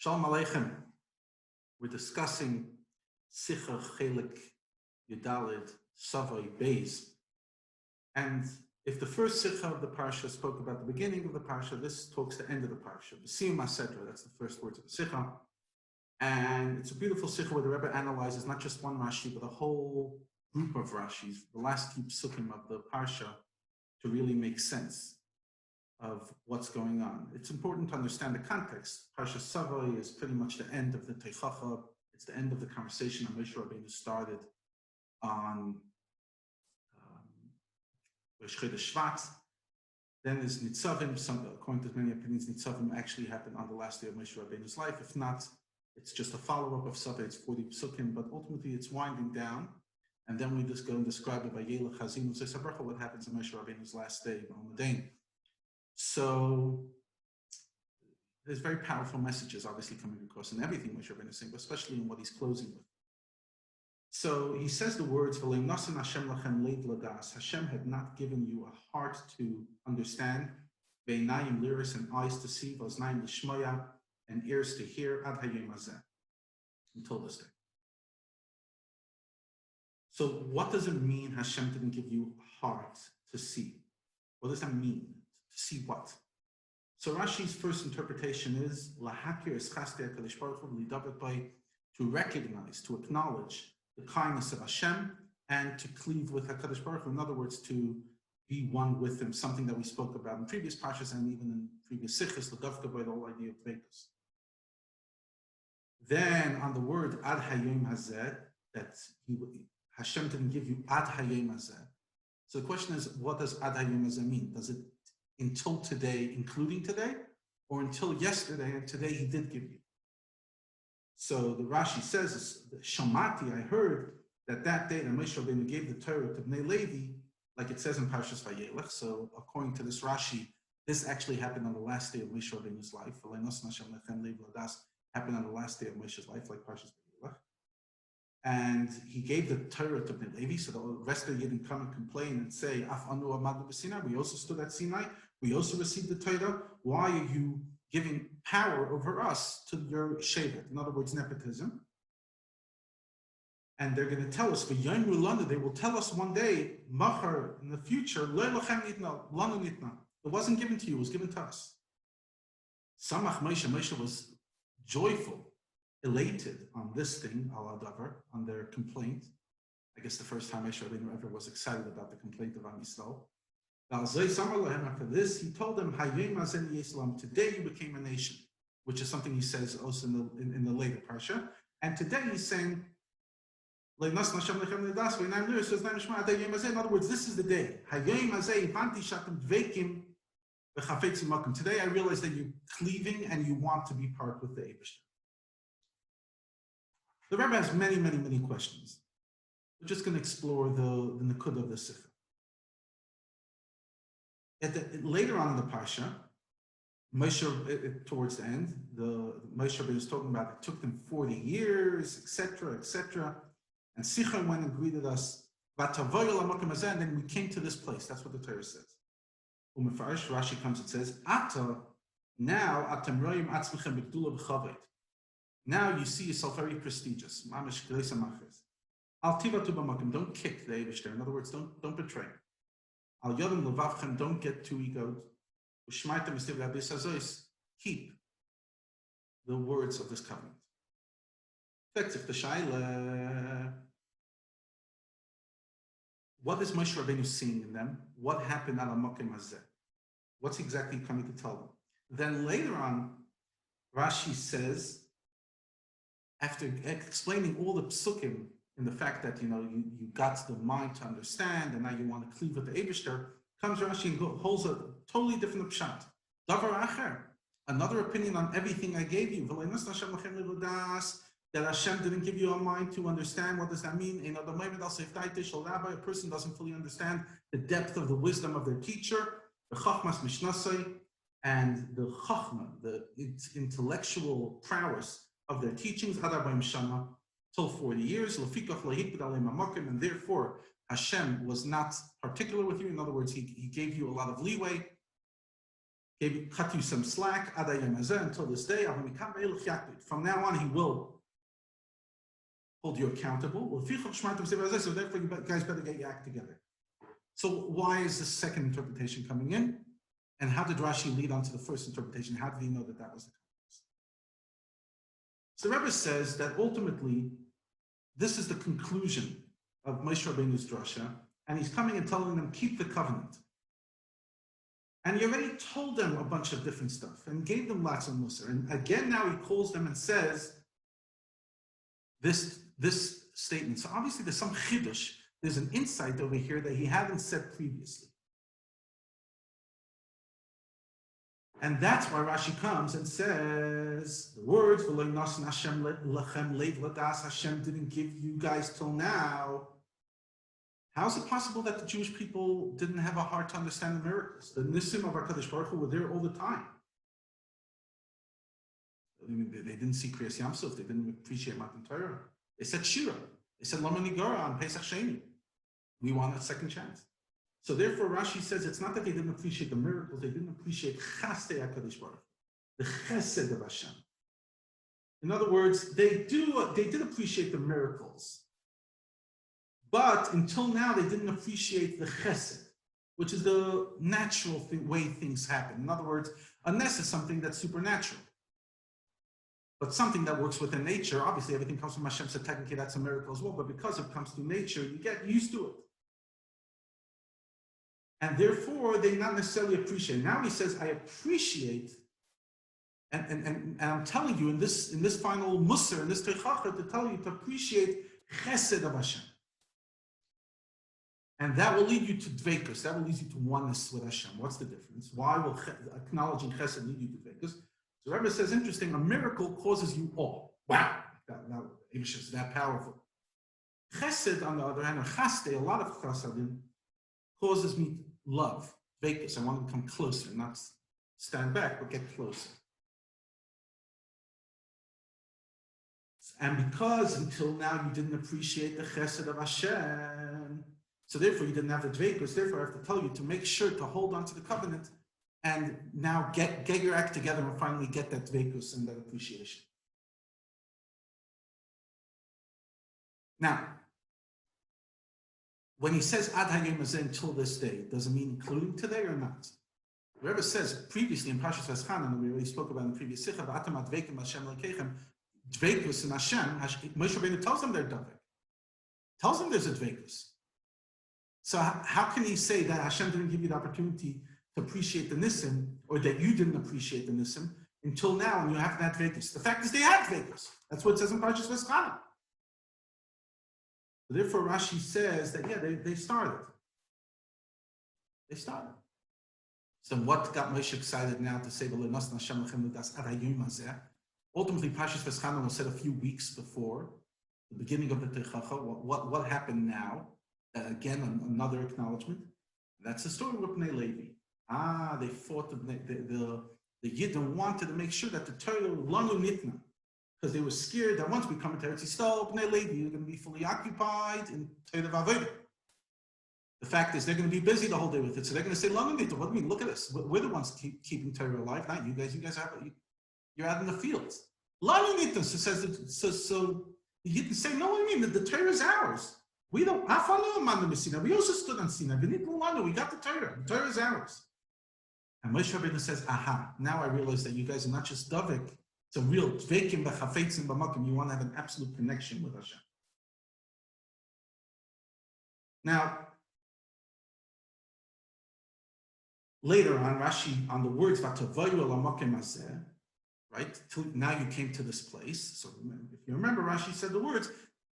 Shalom Aleichem. We're discussing Sicha Chelik Yudalid Savo Beis. And if the first Sicha of the Parsha spoke about the beginning of the Parsha, this talks the end of the Parsha. B'siyum HaSedra, that's the first words of the Sicha. And it's a beautiful Sicha where the Rebbe analyzes not just one Rashi, but a whole group of Rashis, the last few psukim of the Parsha, to really make sense of what's going on. It's important to understand the context. Parsha Savo is pretty much the end of the Teichacha. It's the end of the conversation that Moshe Rabbeinu started on Rosh Chodesh Shvat. Then is Nitzavim. According to many opinions, Nitzavim actually happened on the last day of Moshe Rabbeinu's life. If not, it's just a follow-up of Savo. It's 40 psukim, but ultimately it's winding down. And then we just go and describe it by Yelech Hazinu Zesabracha, what happens on Moshe Rabbeinu's last day, Mohamedain. So there's very powerful messages obviously coming across in everything Moshe Rabbeinu is saying, but especially in what he's closing with. So he says the words, Hashem had not given you a heart to understand, ve'inayim liris, and eyes to see, vaznayim lishmaya, and ears to hear, ad hayom hazeh, until this day. So what does it mean Hashem didn't give you a heart to see? What does that mean? To see what? So Rashi's first interpretation is to recognize, to acknowledge the kindness of Hashem and to cleave with HaKadosh Baruch Hu. In other words, to be one with him, something that we spoke about in previous parshas and even in previous sichos, the whole idea of Vekas. Then on the word Ad Hayom Hazeh, that Hashem didn't give you Ad Hayom Hazeh. So the question is, what does Ad Hayom Hazeh mean? Does it until today, including today, or until yesterday, and today he did give you? So the Rashi says, Shamati, I heard that day that Moshe Rabbeinu gave the Torah to Bnei Levi, like it says in Parshas Vayelech. So according to this Rashi, this actually happened on the last day of Moshe Rabbeinu's life. Happened on the last day of Moshe's life, like Parshas Vayelech. And he gave the Torah to Bnei Levi, so the rest of the Yidden come and complain and say, Af anu amadu b'Sinai, we also stood at Sinai, we also received the Torah. Why are you giving power over us to your Shevet? In other words, nepotism. And they're going to tell us, for Yom Lana, they will tell us one day, Machar, in the future, it wasn't given to you, it was given to us. Samach Moshe was joyful, elated on this thing, on their complaint. I guess the first time Moshe Rabbeinu ever was excited about the complaint of Am Yisrael. After this, he told them, today you became a nation, which is something he says also in the later parsha. And today he's saying, in other words, this is the day. Today I realize that you're cleaving and you want to be part with the Eibishter. The Rabbi has many, many, many questions. We're just going to explore the Nikud of the Sikha. Later on in the Parsha, Moshe, towards the end, the Moshe Rabbeinu is talking about it took them 40 years, etc., etc. And Sicha went and greeted us. And then we came to this place. That's what the Torah says. Rashi comes and says, Ata, now atem roim atzmechem b'gdula b'chaved. Now you see yourself very prestigious. Don't kick the Eibishter. In other words, don't betray. Don't get too egoed. Keep the words of this covenant. What is Moshe Rabbeinu seeing in them? What happened at Amokim Hazeh? What's exactly coming to tell them? Then later on, Rashi says, after explaining all the psukim in the fact that you got the mind to understand and now you want to cleave with the Eibishter, comes Rashi and holds a totally different pshat. Davar acher, another opinion on everything I gave you. That Hashem didn't give you a mind to understand. What does that mean? A person doesn't fully understand the depth of the wisdom of their teacher, the chachmas mishnasai, and the chachma, the intellectual prowess of their teachings, till 40 years, and therefore Hashem was not particular with you. In other words, he gave you a lot of leeway. cut you some slack until this day. From now on, he will hold you accountable. So therefore, you guys better get your act together. So why is the second interpretation coming in? And how did Rashi lead on to the first interpretation? How did he know that that was the case? So the Rebbe says that ultimately, this is the conclusion of Moshe Rabbeinu's drasha, and he's coming and telling them, keep the covenant. And he already told them a bunch of different stuff and gave them lots of musar. And again, now he calls them and says this statement. So obviously there's some chiddush, there's an insight over here that he hadn't said previously. And that's why Rashi comes and says the words Hashem didn't give you guys till now. How is it possible that the Jewish people didn't have a heart to understand the miracles? The nisim of HaKadosh Baruch Hu were there all the time. I mean, they didn't see Kriyas Yamsuf. They didn't appreciate Matan Torah. They said Shira. They said Lama Nigara on Pesach Sheni. We want a second chance. So therefore, Rashi says it's not that they didn't appreciate the miracles. They didn't appreciate Chastei HaKadosh Baruch Hu, the Chesed of Hashem. In other words, they did appreciate the miracles. But until now, they didn't appreciate the chesed, which is the natural way things happen. In other words, a nes is something that's supernatural. But something that works within nature, obviously everything comes from Hashem, so technically that's a miracle as well. But because it comes through nature, you get used to it. And therefore, they not necessarily appreciate. Now he says, I appreciate, and I'm telling you in this final musar, in this teichacha, to tell you to appreciate chesed of Hashem. And that will lead you to dveikus. That will lead you to oneness with Hashem. What's the difference? Why will acknowledging chesed lead you to dveikus? So Rabbi says, interesting, a miracle causes you awe. Wow, English is that powerful. Chesed, on the other hand, or chaste, a lot of chasadim, causes me love, dveikus. I want to come closer, not stand back, but get closer. And because until now you didn't appreciate the chesed of Hashem, so therefore you didn't have the dveikus, therefore I have to tell you to make sure to hold on to the covenant and now get your act together and finally get that dveikus and that appreciation. Now, when he says ad hayom hazeh until this day, does it mean including today or not? The Rebbe says previously in Parshas Vaschan, and we already spoke about in the previous sikha, v'atam adveikim Hashem lekechem, dveikus in Hashem, Moshe Rabbeinu tells them they're davek. Tells them there's a dveikus. So how can he say that Hashem didn't give you the opportunity to appreciate the nisim, or that you didn't appreciate the nisim until now, and you haven't had dveikus? The fact is they had dveikus. That's what it says in Parshas Vaschan. Therefore, Rashi says that, yeah, they started. They started. So what got Moshe excited now to say, ultimately, Parshas Vaschan was said a few weeks before the beginning of the Teichacha. What happened now? Again, another acknowledgement. That's the story of Bnei Levi. They fought, the Yidden wanted to make sure that the Torah lanu nitna, because they were scared that once we come into Eretz Yisrael, Bnei Levi, you're going to be fully occupied in Torah Vavodah. The fact is, they're going to be busy the whole day with it, so they're going to say, lanu nitna. What do you mean? Look at us. We're the ones keeping Torah alive, not you guys. You guys you're out in the fields. Lanu nitna. So the Yidden say, no, what do you mean? The Torah is ours. We don't. We also stood on Sinai. We got the Torah. The Torah is ours. And Moshe Rabbeinu says, aha, now I realize that you guys are not just davik, it's a real dveikim b'chafetzim b'makim. You want to have an absolute connection with Hashem. Now, later on, Rashi, on the words, v'tavayu el hamakim hazeh, right? Now you came to this place. So if you remember, Rashi said the words,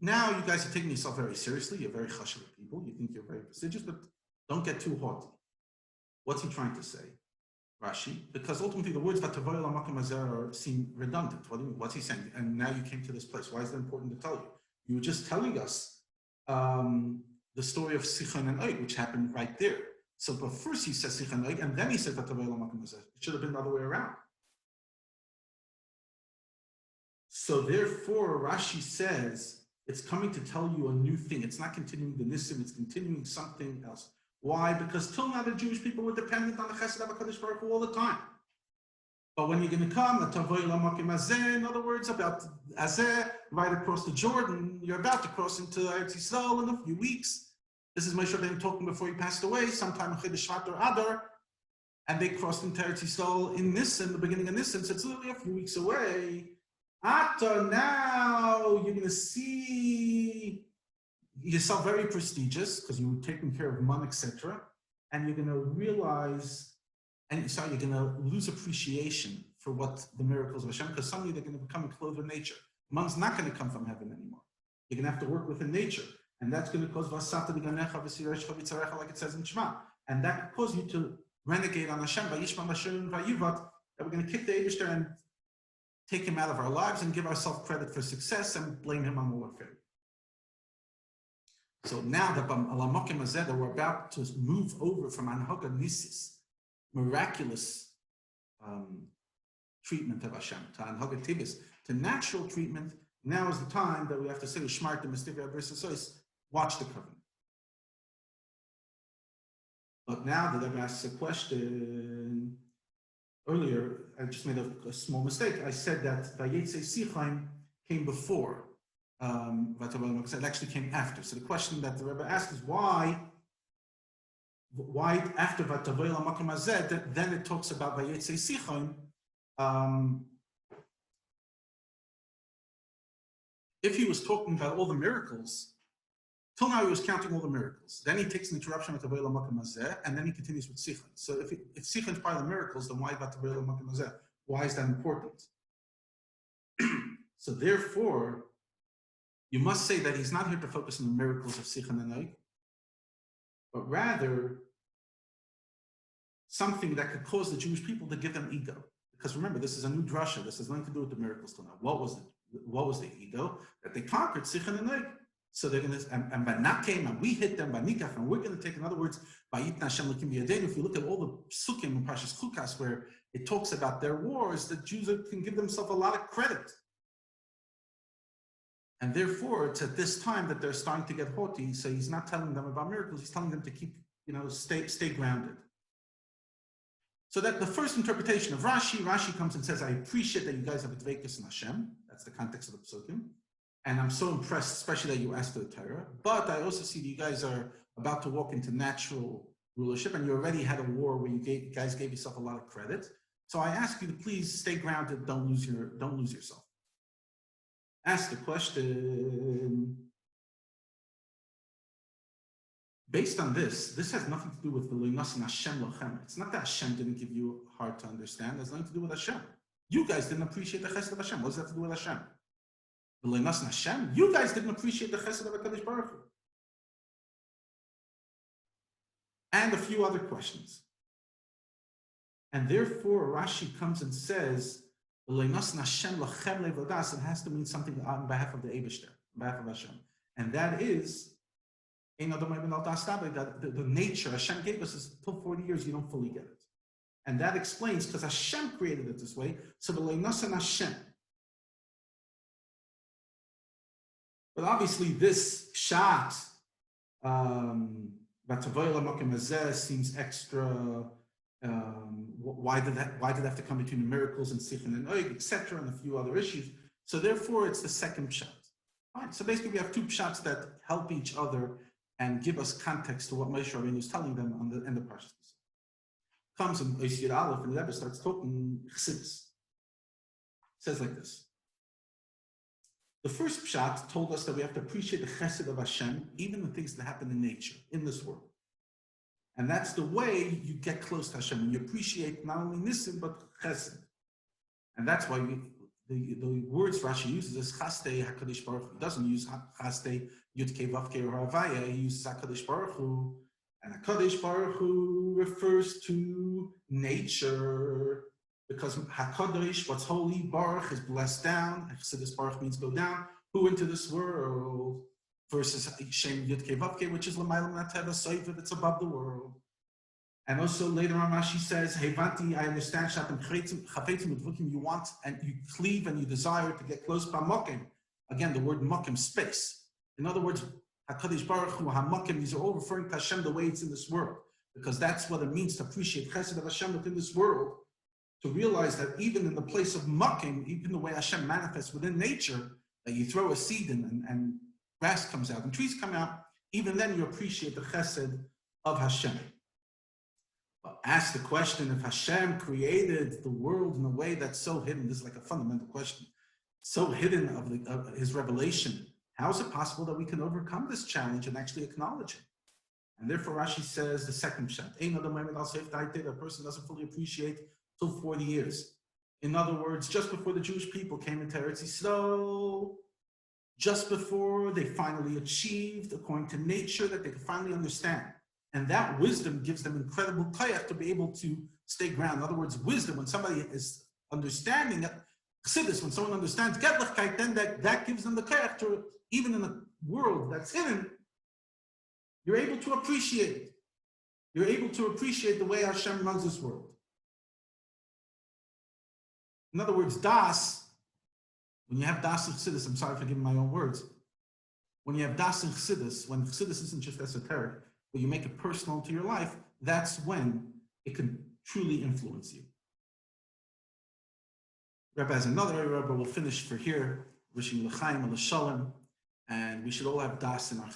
now you guys are taking yourself very seriously. You're very chashuv people. You think you're very prestigious, but don't get too haughty. What's he trying to say, Rashi? Because ultimately the words "vatavoy lamakom hazeh" seem redundant. What do you mean? What's he saying? And now you came to this place. Why is that important to tell you? You were just telling us the story of Sichon and Oig, which happened right there. So, but first he says Sichon and Oig, and then he said "vatavoy lamakom hazeh." It should have been the other way around. So therefore, Rashi says, it's coming to tell you a new thing. It's not continuing the nisim, it's continuing something else. Why? Because till now the Jewish people were dependent on the Chesed of HaKadosh Baruch Hu all the time. But when you're going to come, in other words, about Azeh, right across the Jordan, you're about to cross into Eretz Yisrael in a few weeks. This is Moshe Rabbeinu talking before he passed away, sometime in Chodesh Shvat or Adar, and they crossed into Eretz Yisrael in Nisan, the beginning of Nisan, so it's literally a few weeks away. After now, you're going to see yourself very prestigious because you were taking care of man, etc. And you're going to realize, and sorry, you're going to lose appreciation for what the miracles of Hashem, because suddenly they're going to become clothed with nature. Man's not going to come from heaven anymore. You're going to have to work within nature. And that's going to cause vasata b'ganecha v'siresh v'tzarecha, like it says in Shema. And that could cause you to renegade on Hashem, vayishma Hashem vayuvat, that we're going to kick the Eibishter and take him out of our lives and give ourselves credit for success and blame him on the warfare. So now that we're about to move over from Anhaga Nisis, miraculous treatment of Hashem, to Anhaga Tibis, to natural treatment, now is the time that we have to say, watch the covenant. But now that I've asked a question, earlier, I just made a small mistake. I said that Vayetze Sichaim came before. It actually came after. So the question that the Rebbe asked is why after Vatavoyla Makom Hazeh, then it talks about Vayetze Sichaim. If he was talking about all the miracles, till now he was counting all the miracles. Then he takes an interruption with Vatavoyla Makom Hazeh, and then he continues with Sichaim. So if Sichaim is part of the miracles, then why Vatavoyla Makom Hazeh? Why is that important? So therefore, you must say that he's not here to focus on the miracles of Sichaim and Noig, but rather something that could cause the Jewish people to give them ego. Because remember, this is a new drasha. This has nothing to do with the miracles till now. What was the ego? That they conquered Sichaim and Noig. So they're going to, and Banak came, and we hit them, Banikach, and we're going to take, in other words, Bayitna Hashem L'kim B'Yadeinu. If you look at all the psukim in Parshas Chukas, where it talks about their wars, the Jews can give themselves a lot of credit. And therefore, it's at this time that they're starting to get haughty. So he's not telling them about miracles. He's telling them to keep, stay grounded. So that the first interpretation of Rashi comes and says, I appreciate that you guys have a dveikus in Hashem. That's the context of the psukim. And I'm so impressed, especially that you asked for the Torah. But I also see that you guys are about to walk into natural rulership, and you already had a war where you guys gave yourself a lot of credit. So I ask you to please stay grounded. Don't lose yourself. Ask the question. Based on this has nothing to do with the Loinas and Hashem Lochem. It's not that Hashem didn't give you hard to understand. It's nothing to do with Hashem. You guys didn't appreciate the chesed of Hashem. What does that have to do with Hashem? The Loinas and Hashem? You guys didn't appreciate the chesed of HaKadosh Baruch Hu. And a few other questions. And therefore, Rashi comes and says, it has to mean something on behalf of the Eibishter, on behalf of Hashem. And that is, that the nature Hashem gave us is until 40 years, you don't fully get it. And that explains, because Hashem created it this way, so the Leinas and Hashem. But obviously this shot, seems extra. Why did that have to come between the miracles and Sichaim and Noig, etc., and a few other issues? So therefore, it's the second pshat. Fine. So basically, we have two pshats that help each other and give us context to what Moshe Rabbeinu is telling them on the end of Parshas. Comes in Oisir Aleph and Rebbe starts talking Chassidus. Says like this. The first pshat told us that we have to appreciate the chesed of Hashem, even the things that happen in nature, in this world. And that's the way you get close to Hashem, when you appreciate not only Nisim, but Chesed. And that's why the words Rashi uses is Chastei HaKadosh Baruch Hu. He doesn't use Chastei Yudkei Vavkei or Havaya. He uses HaKadosh Baruch Hu. And HaKadosh Baruch Hu refers to nature, because HaKadosh, what's holy, Baruch, is blessed down. Chassidus Baruch means go down. Who into this world? Versus Shem Yudkei Vavkei, which is L'maylam Nateva Soiva, that's above the world. And also later on, Rashi says, Hey Vanti, I understand, Shatim Chafetim Udvukim, you want and you cleave and you desire to get close by Mokim. Again, the word Mokim, space. In other words, HaKadosh Baruch Hu, HaMakim, these are all referring to Hashem the way it's in this world, because that's what it means to appreciate Chesed of Hashem within this world, to realize that even in the place of Makim, even the way Hashem manifests within nature, that you throw a seed in and grass comes out and trees come out, even then you appreciate the Chesed of Hashem. But ask the question, if Hashem created the world in a way that's so hidden, this is like a fundamental question, so hidden of his revelation, how is it possible that we can overcome this challenge and actually acknowledge it? And therefore Rashi says the second pshat, a person doesn't fully appreciate till 40 years. In other words, just before the Jewish people came into Eretz Yisrael, just before they finally achieved, according to nature, that they could finally understand. And that wisdom gives them incredible koyach to be able to stay grounded. In other words, wisdom, when somebody is understanding it, chassidus, when someone understands getlichkeit, then that gives them the koyach to, even in a world that's hidden, you're able to appreciate it. You're able to appreciate the way Hashem runs this world. In other words, das, when you have das and chassidus, I'm sorry for giving my own words. When you have das and chassidus, when chassidus isn't just esoteric, but you make it personal to your life, that's when it can truly influence you. Rabbi has another area, but we'll finish for here, wishing l'chaim and l'shalom, and we should all have das in our